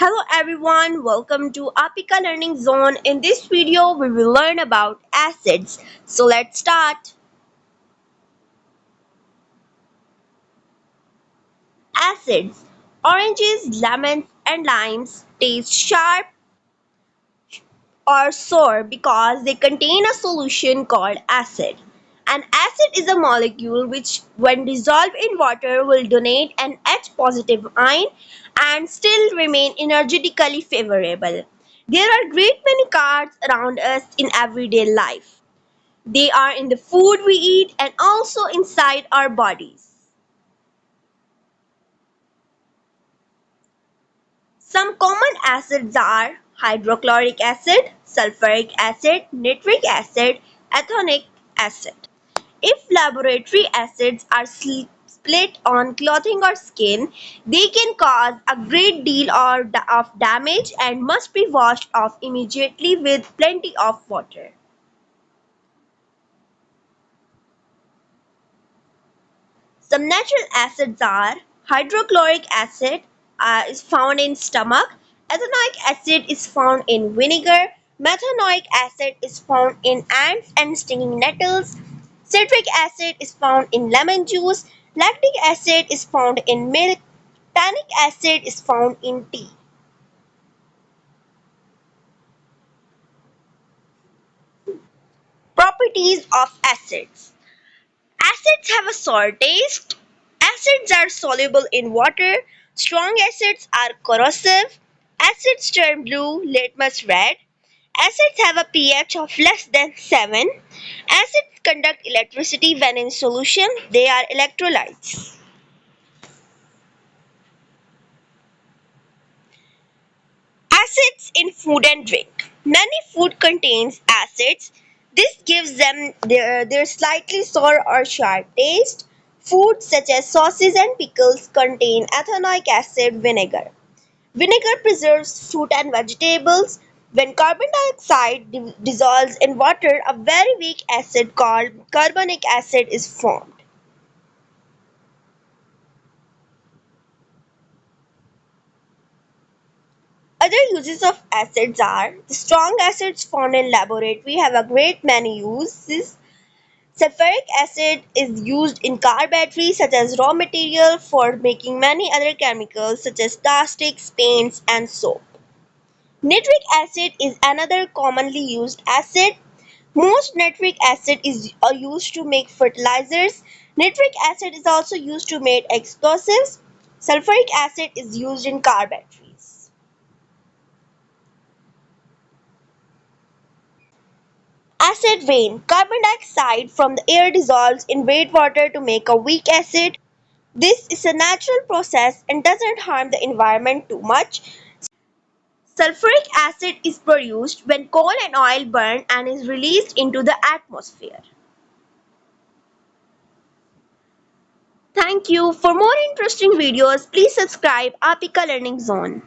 Hello everyone, welcome to APIKA Learning Zone. In this video, we will learn about acids. So let's start. Acids. Oranges, lemons, and limes taste sharp or sour because they contain a solution called acid. An acid is a molecule which, when dissolved in water, will donate an H positive ion and still remain energetically favorable. There are great many cards around us in everyday life. They are in the food we eat and also inside our bodies. Some common acids are hydrochloric acid, sulfuric acid, nitric acid, ethanoic acid. If laboratory acids are split on clothing or skin, they can cause a great deal of damage and must be washed off immediately with plenty of water. Some natural acids are hydrochloric acid is found in stomach, ethanoic acid is found in vinegar, methanoic acid is found in ants and stinging nettles, citric acid is found in lemon juice, lactic acid is found in milk, tannic acid is found in tea. Properties of acids. Acids have a sour taste. Acids are soluble in water. Strong acids are corrosive. Acids turn blue, litmus red. Acids have a pH of less than 7. Acids conduct electricity when in solution. They are electrolytes. Acids in food and drink. Many food contains acids. This gives them their slightly sour or sharp taste. Foods such as sauces and pickles contain ethanoic acid vinegar. Vinegar preserves fruit and vegetables. When carbon dioxide dissolves in water, a very weak acid called carbonic acid is formed. Other uses of acids are the strong acids found in laboratory have a great many uses. Sulfuric acid is used in car batteries such as raw material for making many other chemicals such as plastics, paints, and soap. Nitric acid is another commonly used acid. Most nitric acid is used to make fertilizers. Nitric acid is also used to make explosives. Sulfuric acid is used in car batteries. Acid rain. Carbon dioxide from the air dissolves in water to make a weak acid. This is a natural process and doesn't harm the environment too much. Sulfuric acid is produced when coal and oil burn and is released into the atmosphere. Thank you. For more interesting videos, please subscribe APIKA Learning Zone.